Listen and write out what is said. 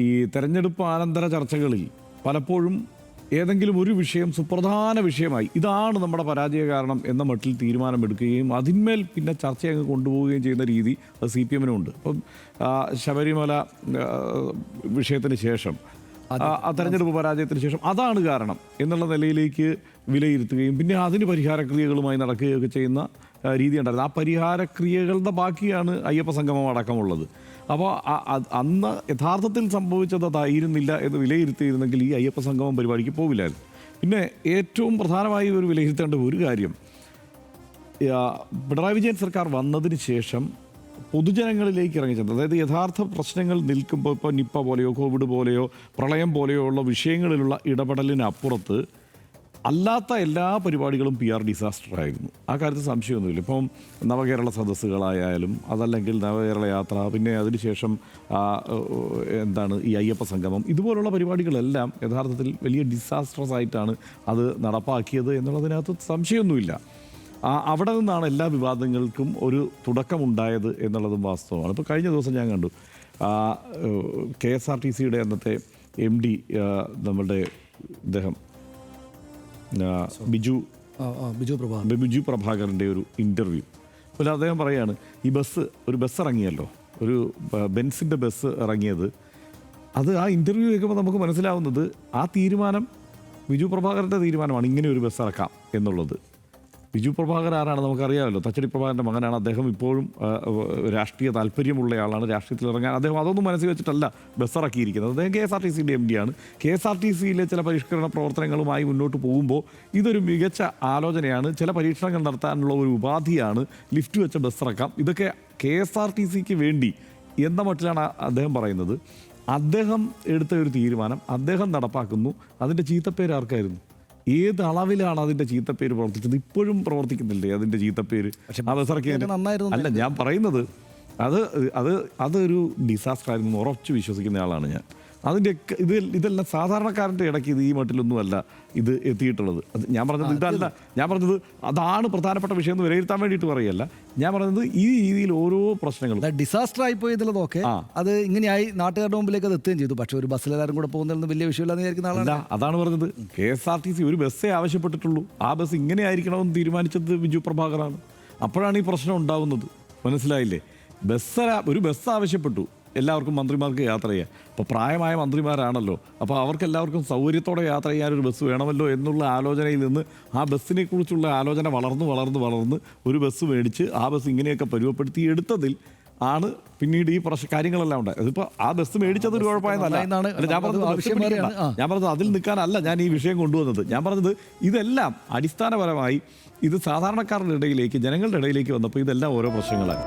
ഈ തെരഞ്ഞെടുപ്പ് ആനന്തര ചർച്ചകളിൽ പലപ്പോഴും ഏതെങ്കിലും ഒരു വിഷയം സുപ്രധാന വിഷയമായി ഇതാണ് നമ്മുടെ പരാജയ കാരണം എന്ന മട്ടിൽ തീരുമാനമെടുക്കുകയും അതിന്മേൽ പിന്നെ ചർച്ച അങ്ങ് കൊണ്ടുപോവുകയും ചെയ്യുന്ന രീതി അത് സി പി എമ്മിനുണ്ട്. ഇപ്പം ശബരിമല വിഷയത്തിന് ശേഷം ആ തെരഞ്ഞെടുപ്പ് പരാജയത്തിന് ശേഷം അതാണ് കാരണം എന്നുള്ള നിലയിലേക്ക് വിലയിരുത്തുകയും പിന്നെ അതിന് പരിഹാരക്രിയകളുമായി നടക്കുകയൊക്കെ ചെയ്യുന്ന രീതി ഉണ്ടായിരുന്നു. ആ പരിഹാരക്രിയകളുടെ ബാക്കിയാണ് അയ്യപ്പ സംഗമം അടക്കമുള്ളത്. അപ്പോൾ അന്ന് യഥാർത്ഥത്തിൽ സംഭവിച്ചത് അതായിരുന്നില്ല എന്ന് വിലയിരുത്തിയിരുന്നെങ്കിൽ ഈ അയ്യപ്പ സംഗമം പരിപാടിക്ക് പോവില്ലായിരുന്നു. പിന്നെ ഏറ്റവും പ്രധാനമായി ഒരു വിലയിരുത്തേണ്ട ഒരു കാര്യം, പിണറായി വിജയൻ സർക്കാർ വന്നതിന് ശേഷം പൊതുജനങ്ങളിലേക്ക് ഇറങ്ങിച്ചത്, അതായത് യഥാർത്ഥ പ്രശ്നങ്ങൾ നിൽക്കുമ്പോൾ ഇപ്പോൾ നിപ്പ പോലെയോ കോവിഡ് പോലെയോ പ്രളയം പോലെയോ ഉള്ള വിഷയങ്ങളിലുള്ള ഇടപെടലിനപ്പുറത്ത് അല്ലാത്ത എല്ലാ പരിപാടികളും PR ഡിസാസ്റ്ററായിരുന്നു. ആ കാര്യത്തിൽ സംശയമൊന്നുമില്ല. ഇപ്പം നവകേരള സദസ്സുകളായാലും അതല്ലെങ്കിൽ നവകേരള യാത്ര, പിന്നെ അതിനുശേഷം ഈ അയ്യപ്പ സംഗമം, ഇതുപോലുള്ള പരിപാടികളെല്ലാം യഥാർത്ഥത്തിൽ വലിയ ഡിസാസ്റ്റർസ് ആയിട്ടാണ് അത് നടപ്പാക്കിയത് എന്നുള്ളതിനകത്ത് സംശയമൊന്നുമില്ല. അവിടെ നിന്നാണ് എല്ലാ വിവാദങ്ങൾക്കും ഒരു തുടക്കമുണ്ടായത് എന്നുള്ളതും വാസ്തവമാണ്. ഇപ്പോൾ കഴിഞ്ഞ ദിവസം ഞാൻ കണ്ടു KSRTCയുടെ അന്നത്തെ MD നമ്മളുടെ ഇദ്ദേഹം ബിജു പ്രഭാകറിൻ്റെ ഒരു ഇൻ്റർവ്യൂ. അപ്പോൾ അദ്ദേഹം പറയുകയാണ്, ഈ ഒരു ബസ് ഇറങ്ങിയല്ലോ, ഒരു ബെൻസിൻ്റെ ബസ് ഇറങ്ങിയത്, അത് ആ ഇൻ്റർവ്യൂ കേൾക്കുമ്പോൾ നമുക്ക് മനസ്സിലാവുന്നത് ആ തീരുമാനം ബിജു പ്രഭാകറിൻ്റെ തീരുമാനമാണ്, ഇങ്ങനെ ഒരു ബസ് ഇറക്കാം എന്നുള്ളത്. ബിജു പ്രഭാകർ ആരാണ് നമുക്കറിയാമല്ലോ, തച്ചടി പ്രഭാകരൻ്റെ മകനാണ്. അദ്ദേഹം ഇപ്പോഴും രാഷ്ട്രീയ താല്പര്യമുള്ളയാളാണ്, രാഷ്ട്രീയത്തിൽ ഇറങ്ങാൻ അദ്ദേഹം അതൊന്നും മനസ്സിൽ വെച്ചിട്ടല്ല ബസ് ഇറക്കിയിരിക്കുന്നത്. അദ്ദേഹം KSRTCയുടെ MD ആണ്. KSRTCയിലെ ചില പരിഷ്കരണ പ്രവർത്തനങ്ങളുമായി മുന്നോട്ട് പോകുമ്പോൾ ഇതൊരു മികച്ച ആലോചനയാണ്, ചില പരീക്ഷണങ്ങൾ നടത്താനുള്ള ഒരു ഉപാധിയാണ്, ലിഫ്റ്റ് വെച്ച ബസ് ഇറക്കാം, ഇതൊക്കെ KSRTCക്ക് വേണ്ടി എന്ന മട്ടിലാണ് അദ്ദേഹം പറയുന്നത്. അദ്ദേഹം എടുത്ത ഒരു തീരുമാനം അദ്ദേഹം നടപ്പാക്കുന്നു. അതിൻ്റെ ചീത്തപ്പേര് ആർക്കായിരുന്നു? ഏത് അളവിലാണ് അതിൻ്റെ ചീത്തപ്പേര് പ്രവർത്തിച്ചത്? ഇപ്പോഴും പ്രവർത്തിക്കുന്നില്ലേ അതിൻ്റെ ചീത്തപ്പേര്? അല്ല, ഞാൻ പറയുന്നത് അതൊരു ഡിസാസ്റ്റർ ആയിരുന്നു ഉറച്ചു വിശ്വസിക്കുന്ന ആളാണ് ഞാൻ. അതിൻ്റെ ഇതെല്ലാം സാധാരണക്കാരൻ്റെ ഇടയ്ക്ക് ഈ മട്ടിലൊന്നുമല്ല ഇത് എത്തിയിട്ടുള്ളത്. ഞാൻ പറഞ്ഞത് ഇതല്ല, ഞാൻ പറഞ്ഞത് അതാണ് പ്രധാനപ്പെട്ട വിഷയം എന്ന് വിലയിരുത്താൻ വേണ്ടിയിട്ട് പറയല്ല. ഞാൻ പറഞ്ഞത് ഈ രീതിയിൽ ഓരോ പ്രശ്നങ്ങളും ഡിസാസ്റ്റർ ആയിപ്പോയതിലതൊക്കെ അത് ഇങ്ങനെയായി നാട്ടുകാരുടെ മുമ്പിലേക്ക് അത് എത്തുകയും ചെയ്തു. പക്ഷേ ഒരു ബസ്സിലെല്ലാവരും കൂടെ പോകുന്നതിലൊന്നും വലിയ വിഷയമില്ലെന്ന് വിചാരിക്കുന്ന ആളല്ല. അതാണ് പറഞ്ഞത്. KSRTC ഒരു ബസ്സേ ആവശ്യപ്പെട്ടിട്ടുള്ളൂ. ആ ബസ് ഇങ്ങനെ ആയിരിക്കണമെന്ന് തീരുമാനിച്ചത് ബിജു പ്രഭാകറാണ്. അപ്പോഴാണ് ഈ പ്രശ്നം ഉണ്ടാവുന്നത്. മനസ്സിലായില്ലേ? ഒരു ബസ് ആവശ്യപ്പെട്ടു എല്ലാവർക്കും, മന്ത്രിമാർക്ക് യാത്ര ചെയ്യാൻ. അപ്പോൾ പ്രായമായ മന്ത്രിമാരാണല്ലോ, അപ്പോൾ അവർക്കെല്ലാവർക്കും സൗകര്യത്തോടെ യാത്ര ചെയ്യാനൊരു ബസ് വേണമല്ലോ എന്നുള്ള ആലോചനയിൽ നിന്ന് ആ ബസ്സിനെ കുറിച്ചുള്ള ആലോചന വളർന്ന് ഒരു ബസ് മേടിച്ച് ആ ബസ് ഇങ്ങനെയൊക്കെ പരുവപ്പെടുത്തി എടുത്തതിൽ ആണ് പിന്നീട് ഈ കാര്യങ്ങളെല്ലാം ഉണ്ടായത്. അതിപ്പോൾ ആ ബസ് മേടിച്ചത് ഒരു കുഴപ്പമായെന്നല്ല ഞാൻ പറഞ്ഞത്. അതിൽ നിൽക്കാനല്ല ഞാൻ ഈ വിഷയം കൊണ്ടുവന്നത്. ഞാൻ പറഞ്ഞത് ഇതെല്ലാം അടിസ്ഥാനപരമായി ഇത് സാധാരണക്കാരുടെ ഇടയിലേക്ക്, ജനങ്ങളുടെ ഇടയിലേക്ക് വന്നപ്പോൾ ഇതെല്ലാം ഓരോ പ്രശ്നങ്ങളാണ്.